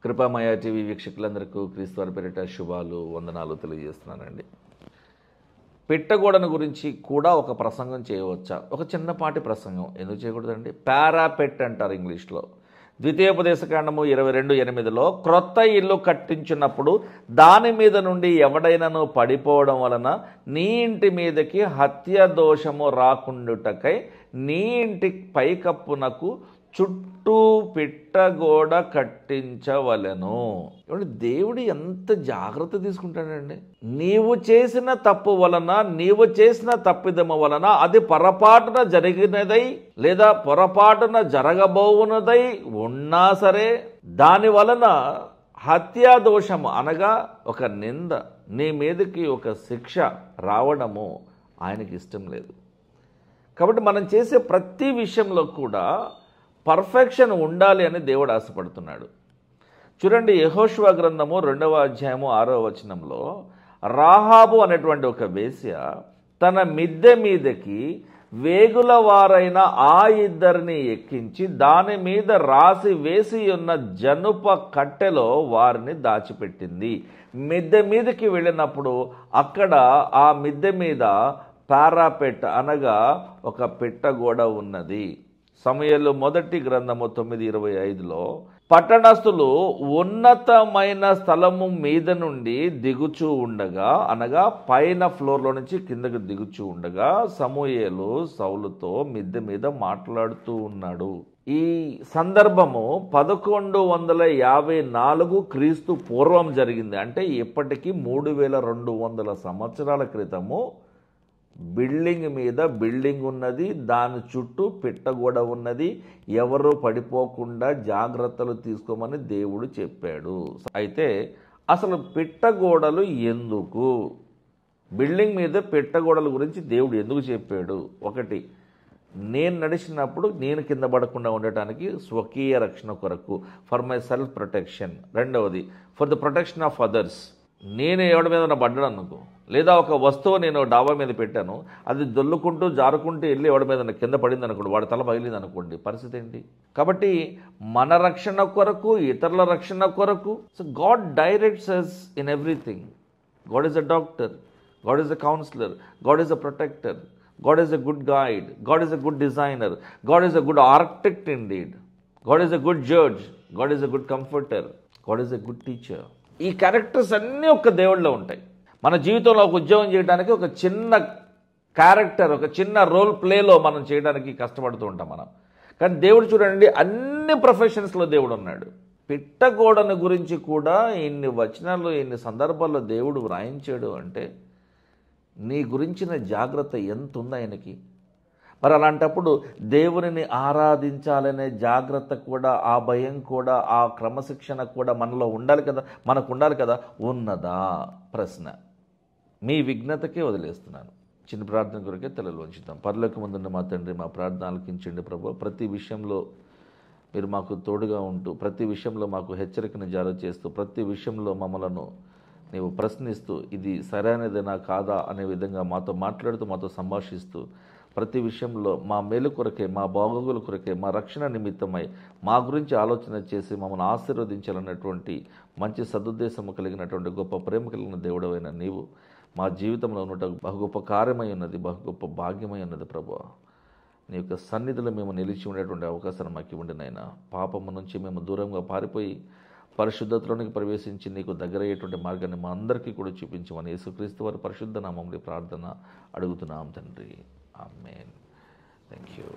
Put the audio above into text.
కృపామయ TV వీక్షకులందరికీ క్రీస్తువారి పేరిట శుభాలు వందనాలు తెలియజేస్తున్నానండి. పిట్టగోడను గురించి కూడా ఒక ప్రసంగం చేయవచ్చా? ఒక చిన్నపాటి ప్రసంగం ఎందుకు చేయకూడదండి? పారాపెట్ అంటారు ఇంగ్లీష్లో. ద్వితీయోపదేశకాండము 22:8 క్రొత్త ఇల్లు కట్టించినప్పుడు దాని మీద నుండి ఎవడైనాను పడిపోవడం వలన నీ ఇంటి మీదకి హత్య దోషము రాకుండుటకై నీ ఇంటి పైకప్పునకు చుట్టూ పిట్టగోడ కట్టించవలెను. దేవుడు ఎంత జాగ్రత్త తీసుకుంటాడండి. నీవు చేసిన తప్పు వలన, నీవు చేసిన తప్పిదము వలన అది పొరపాటున జరిగినదై లేదా పొరపాటున జరగబోవునదై ఉన్నా సరే దాని వలన హత్యా దోషము అనగా ఒక నింద, నీ మీదకి ఒక శిక్ష రావడము ఆయనకి ఇష్టం లేదు. కాబట్టి మనం చేసే ప్రతి విషయంలో కూడా పర్ఫెక్షన్ ఉండాలి అని దేవుడు ఆశపడుతున్నాడు. చూడండి, యెహోషువ గ్రంథము 2వ అధ్యాయము 6వ వచనంలో రాహాబు అనేటువంటి ఒక వేశ్య తన మిద్దె మీదకి వేగుల వారైన ఆ ఇద్దరిని ఎక్కించి దాని మీద రాసి వేసి ఉన్న జనుప కట్టెలో వారిని దాచిపెట్టింది. మిద్దె మీదకి వెళ్ళినప్పుడు అక్కడ ఆ మిద్దె మీద పారాపెట్ అనగా ఒక పిట్టగోడ ఉన్నది. సమూయేలు మొదటి గ్రంథము 9:25 పట్టణస్థులు ఉన్నతమైన స్థలము మీద నుండి దిగుచూ ఉండగా, అనగా పైన ఫ్లోర్లో నుంచి కిందకు దిగుచూ ఉండగా సమూయేలు సౌలుతో మిద్దె మీద మాట్లాడుతూ ఉన్నాడు. ఈ సందర్భము 1154 క్రీస్తు పూర్వం జరిగింది. అంటే ఇప్పటికీ 3200 సంవత్సరాల క్రితము బిల్డింగ్ మీద బిల్డింగ్ ఉన్నది, దాని చుట్టూ పిట్టగోడ ఉన్నది. ఎవరు పడిపోకుండా జాగ్రత్తలు తీసుకోమని దేవుడు చెప్పాడు. అయితే అసలు పిట్టగోడలు ఎందుకు, బిల్డింగ్ మీద పిట్టగోడల గురించి దేవుడు ఎందుకు చెప్పాడు? ఒకటి, నేను నడిచినప్పుడు నేను కింద పడకుండా ఉండటానికి స్వకీయ రక్షణ కొరకు, ఫర్ మై సెల్ఫ్ ప్రొటెక్షన్. రెండవది, for the protection of others. నేను ఎవడి మీద పడ్డాను అనుకో, లేదా ఒక వస్తువు నేను డాబా మీద పెట్టాను, అది దొల్లుకుంటూ జారుకుంటూ వెళ్ళి ఎవడి మీద కింద పడింది అనుకోండి, వాడి తల పగిలింది అనుకోండి, పరిస్థితి ఏంటి? కాబట్టి మన రక్షణ కొరకు, ఇతరుల రక్షణ కొరకు, so God directs us in everything. God is a doctor, God is a counsellor, God is a protector, God is a good guide, God is a good designer, God is a good architect indeed, God is a good judge, God is a good comforter, God is a good teacher. ఈ characters అన్నీ ఒక దేవుడిలో ఉంటాయి. మన జీవితంలో ఒక ఉద్యోగం చేయడానికి ఒక చిన్న క్యారెక్టర్, ఒక చిన్న రోల్ ప్లేలో మనం చేయడానికి కష్టపడుతూ ఉంటాం మనం. కానీ దేవుడు చూడండి, అన్ని ప్రొఫెషన్స్లో దేవుడు ఉన్నాడు. పిట్టగోడను గురించి కూడా ఇన్ని వచనాలు, ఇన్ని సందర్భాల్లో దేవుడు వ్రాయించాడు అంటే నీ గురించిన జాగ్రత్త ఎంత ఉంది ఆయనకి. మరి అలాంటప్పుడు దేవునిని ఆరాధించాలనే జాగ్రత్త కూడా, ఆ భయం కూడా, ఆ క్రమశిక్షణ కూడా మనలో ఉండాలి కదా, మనకు ఉండాలి కదా. ఉన్నదా? ప్రశ్న మీ విఘ్నతకే వదిలేస్తున్నాను. చిన్న ప్రార్థన కొరకే తలలు వంచుతాం. పరలోకమందున్న మా తండ్రి, మా ప్రార్థన ఆలకించండి ప్రభు. ప్రతి విషయంలో మీరు మాకు తోడుగా ఉంటూ, ప్రతి విషయంలో మాకు హెచ్చరికను జారీ చేస్తూ, ప్రతి విషయంలో మమ్మలను నీవు ప్రశ్నిస్తూ, ఇది సరైనదేనా కాదా అనే విధంగా మాతో మాట్లాడుతూ, మాతో సంభాషిస్తూ, ప్రతి విషయంలో మా మేలు కొరకే, మా బాగోగుల కొరకే, మా రక్షణ నిమిత్తమై మా గురించి ఆలోచన చేసి మమ్మల్ని ఆశీర్వదించాలన్నటువంటి మంచి సదుద్దేశము కలిగినటువంటి గొప్ప ప్రేమ కలిగిన దేవుడవైన నీవు మా జీవితంలో ఉన్నట బహు గొప్ప కార్యమై ఉన్నది, బహు గొప్ప భాగ్యమై ఉన్నది ప్రభువా. నీ యొక్క సన్నిధిలో మేము నిలిచి ఉండేటువంటి అవకాశాన్ని మాకు ఇవ్వండి నాయన. పాపము నుంచి మేము దూరంగా పారిపోయి పరిశుద్ధతలోనికి ప్రవేశించి నీకు దగ్గరయ్యేటువంటి మార్గాన్ని మా అందరికీ కూడా చూపించమని యేసుక్రీస్తు వారి పరిశుద్ధ నామములో ప్రార్థన అడుగుతున్నాం తండ్రి. ఆమేన్. Thank you.